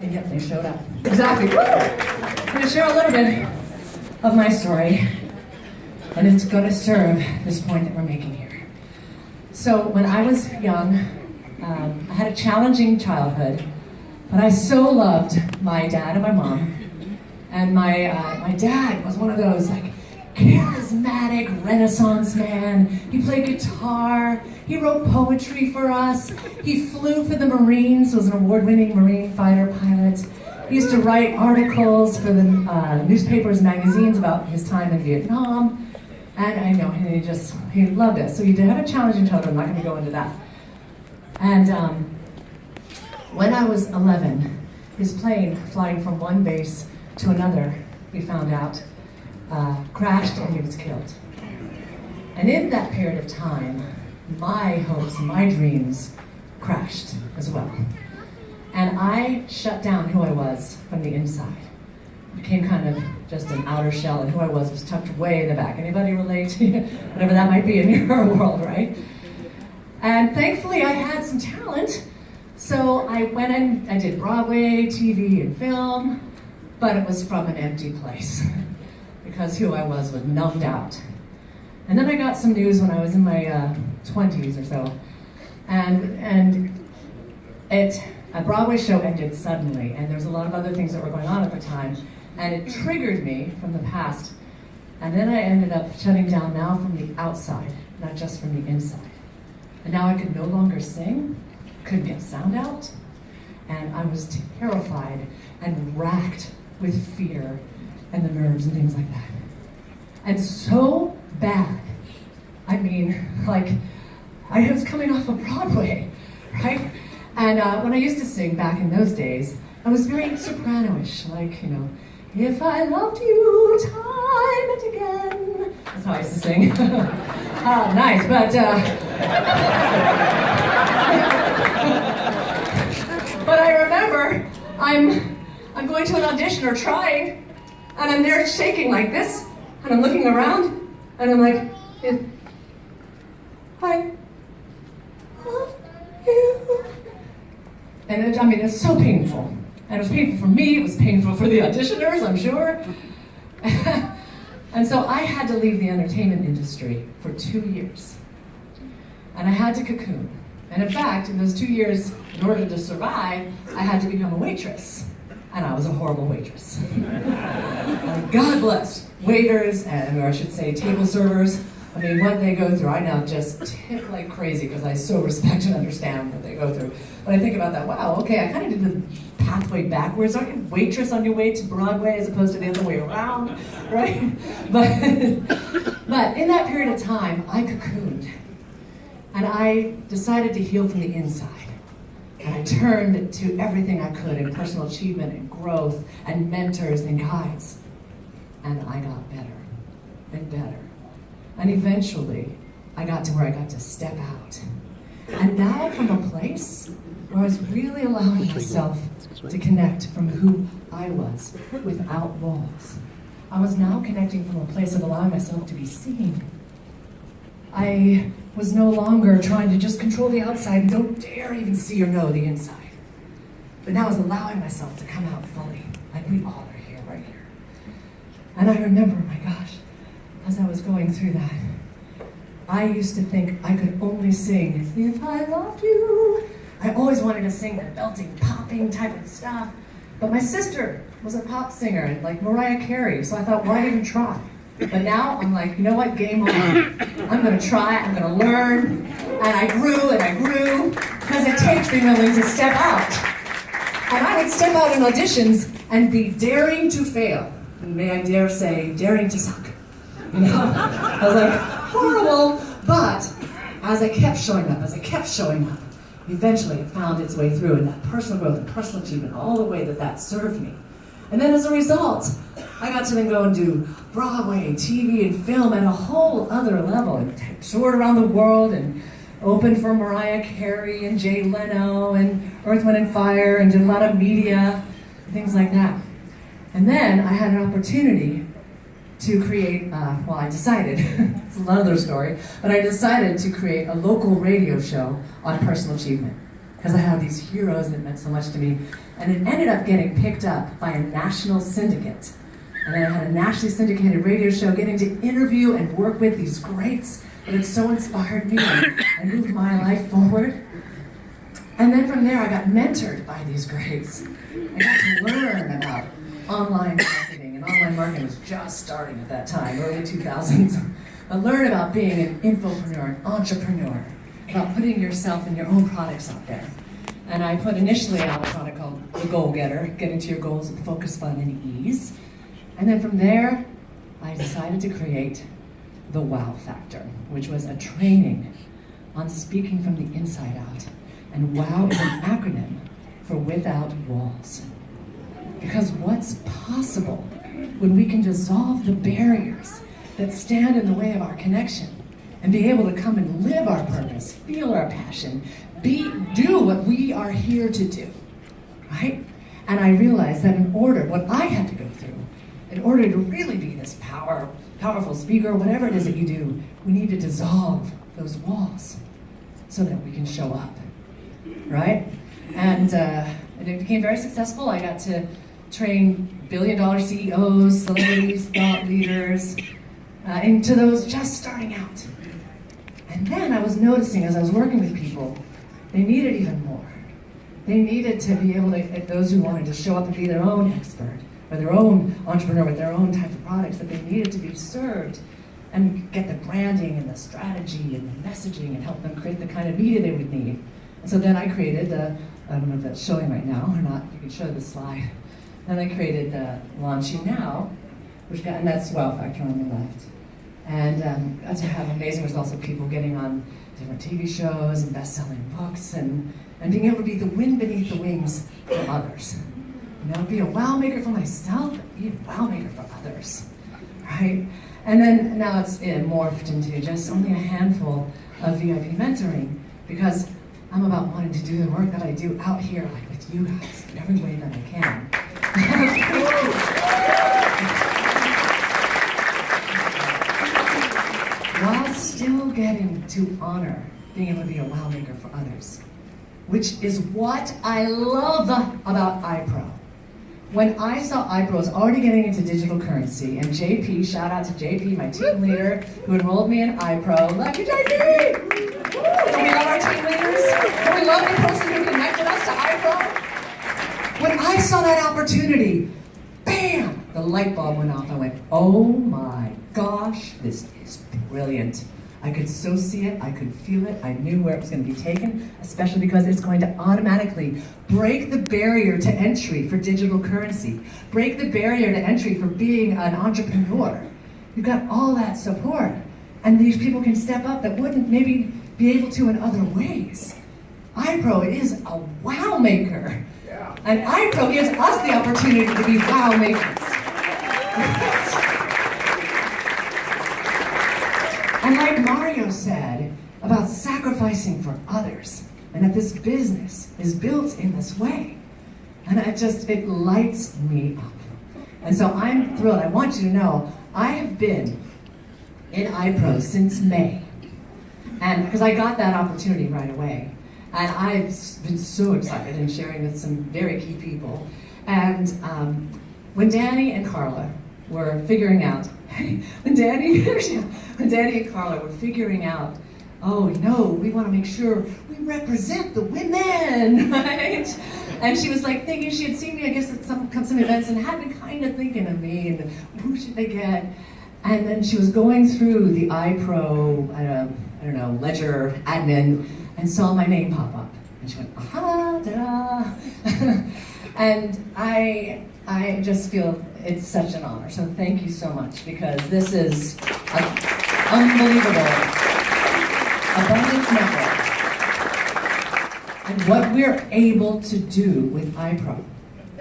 And yet they showed up. Exactly. Woo! I'm going to share a little bit of my story, and it's going to serve this point that we're making here. So when I was young, I had a challenging childhood, but I so loved my dad and my mom. And my dad was one of those like charismatic Renaissance man. He played guitar, he wrote poetry for us, he flew for the Marines, was an award-winning Marine fighter pilot. He used to write articles for the newspapers and magazines about his time in Vietnam. And I know, he loved it. So he did have a challenging childhood, I'm not gonna go into that. And when I was 11, his plane flying from one base to another, we found out, crashed and he was killed. And in that period of time, my hopes and my dreams crashed as well. And I shut down who I was from the inside. Became kind of just an outer shell, and who I was tucked way in the back. Anybody relate? Whatever that might be in your world, right? And thankfully I had some talent, so I went and I did Broadway, TV, and film, but it was from an empty place because who I was numbed out. And then I got some news when I was in my 20s or so, and a Broadway show ended suddenly, and there was a lot of other things that were going on at the time, and it triggered me from the past. And then I ended up shutting down now from the outside, not just from the inside. And now I could no longer sing, couldn't get sound out, and I was terrified and racked with fear and the nerves and things like that. And so bad. I mean, like, I was coming off of Broadway, right? And when I used to sing back in those days, I was very soprano-ish, like, if I loved you time and again. That's how I used to sing. Nice, but but I remember I'm going to an audition or trying, and I'm there shaking like this, and I'm looking around, and I'm like, I love you. And it's so painful. And it was painful for me, it was painful for the auditioners, I'm sure. And so I had to leave the entertainment industry for 2 years. And I had to cocoon. And in fact, in those 2 years, in order to survive, I had to become a waitress. And I was a horrible waitress. God bless waiters, or I should say table servers. I mean, what they go through, I now just tip like crazy because I so respect and understand what they go through. But I think about that, wow, okay, I kind of did the pathway backwards. Aren't you a waitress on your way to Broadway as opposed to the other way around, right? But in that period of time, I cocooned. And I decided to heal from the inside. And I turned to everything I could in personal achievement and growth and mentors and guides. And I got better and better. And eventually, I got to where I got to step out. And now from a place where I was really allowing myself to connect from who I was without walls. I was now connecting from a place of allowing myself to be seen. I was no longer trying to just control the outside and don't dare even see or know the inside. But now I was allowing myself to come out fully, like we all are here, right here. And I remember, my gosh, as I was going through that, I used to think I could only sing, if I loved you. I always wanted to sing the belting, popping type of stuff. But my sister was a pop singer, like Mariah Carey, so I thought, why even try? But now I'm like, you know what, game on. I'm gonna try, I'm gonna learn. And I grew, because it takes me willing to step out. And I would step out in auditions and be daring to fail. And may I dare say, daring to suck. I was like, horrible, but as I kept showing up, eventually it found its way through, and that personal growth and personal achievement, all the way that served me. And then as a result, I got to then go and do Broadway, TV, and film at a whole other level, and toured around the world, and opened for Mariah Carey, and Jay Leno, and Earth, Wind, and Fire, and did a lot of media, and things like that. And then I had an opportunity to create, I decided, it's another story, but I decided to create a local radio show on personal achievement. Because I had these heroes and it meant so much to me. And it ended up getting picked up by a national syndicate. And then I had a nationally syndicated radio show, getting to interview and work with these greats that had so inspired me and moved my life forward. And then from there, I got mentored by these greats. I got to learn about online marketing, and online marketing was just starting at that time, early 2000s. I learned about being an infopreneur, an entrepreneur, about putting yourself and your own products out there. And I put initially out a product called The Goal Getter, getting to your goals with focus, fun, and ease. And then from there, I decided to create the Wow Factor, which was a training on speaking from the inside out. And WOW is an acronym for Without Walls. Because what's possible when we can dissolve the barriers that stand in the way of our connection and be able to come and live our purpose, feel our passion, do what we are here to do, right? And I realized that what I had to go through, in order to really be this powerful speaker, whatever it is that you do, we need to dissolve those walls so that we can show up, right? And it became very successful. I got to train billion-dollar CEOs, celebrities, thought leaders, into those just starting out. And then I was noticing as I was working with people, they needed even more. They needed to be able to, those who wanted to show up and be their own expert, or their own entrepreneur with their own type of products, that they needed to be served and get the branding and the strategy and the messaging and help them create the kind of media they would need. And so then I created I don't know if that's showing right now or not, you can show the slide. Then I created Launching Now, and that's Wow Factor on the left. And got to have amazing results of people getting on different TV shows and best-selling books and being able to be the wind beneath the wings for others. You know, be a wow maker for myself, but be a wow maker for others, right? And then now it's morphed into just only a handful of VIP mentoring, because I'm about wanting to do the work that I do out here, like with you guys, in every way that I can. While still getting to honor being able to be a wow maker for others, which is what I love about iPRO. When I saw iPRO was already getting into digital currency, and JP, shout out to JP, my team leader, who enrolled me in iPRO. Love you, JP! Don't we love our team leaders? Don't we love the person who connected us to iPRO? When I saw that opportunity, bam! The light bulb went off. I went, oh my gosh, this is brilliant. I could so see it, I could feel it, I knew where it was going to be taken, especially because it's going to automatically break the barrier to entry for digital currency, break the barrier to entry for being an entrepreneur. You've got all that support, and these people can step up that wouldn't maybe be able to in other ways. iPRO is a wow maker, and iPRO gives us the opportunity to be wow makers. And like Mario said about sacrificing for others, and that this business is built in this way. And it lights me up. And so I'm thrilled. I want you to know, I have been in iPRO since May. And because I got that opportunity right away. And I've been so excited and sharing with some very key people. And when Danny and Carla were figuring out, when Danny and Carla were figuring out, oh no, we want to make sure we represent the women, right? And she was like thinking, she had seen me, I guess, at some events and had been kind of thinking of me and who should they get? And then she was going through the iPRO, I don't know, ledger admin, and saw my name pop up. And she went, aha, ta-da. And I just feel it's such an honor. So thank you so much, because this is an unbelievable abundance network. And what we're able to do with iPRO.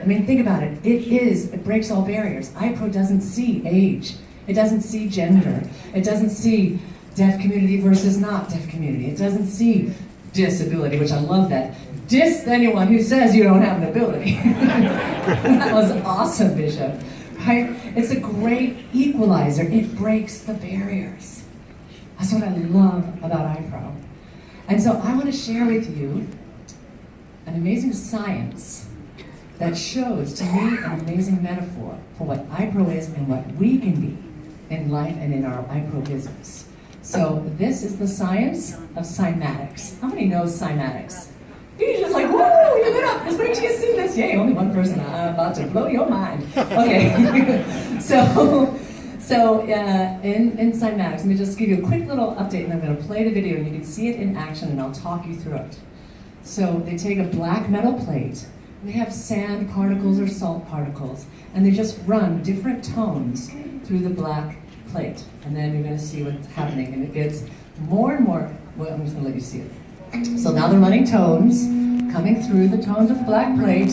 I mean, think about it. It breaks all barriers. iPRO doesn't see age. It doesn't see gender. It doesn't see deaf community versus not deaf community. It doesn't see disability, which I love that. Diss anyone who says you don't have an ability. That was awesome, Bishop. Right? It's a great equalizer. It breaks the barriers. That's what I love about iPRO. And so I want to share with you an amazing science that shows, to me, an amazing metaphor for what iPRO is and what we can be in life and in our iPRO business. So this is the science of cymatics. How many knows cymatics? You're just like, whoa, you lit up. Just wait till you see this. Yay, only one person. I'm about to blow your mind. Okay. In cymatics, let me just give you a quick little update, and I'm going to play the video, and you can see it in action, and I'll talk you through it. So they take a black metal plate, and they have sand particles or salt particles, and they just run different tones through the black plate. And then you're going to see what's happening, and it gets more and more. Well, I'm just going to let you see it. So now they're running tones, coming through the tones of the black plate.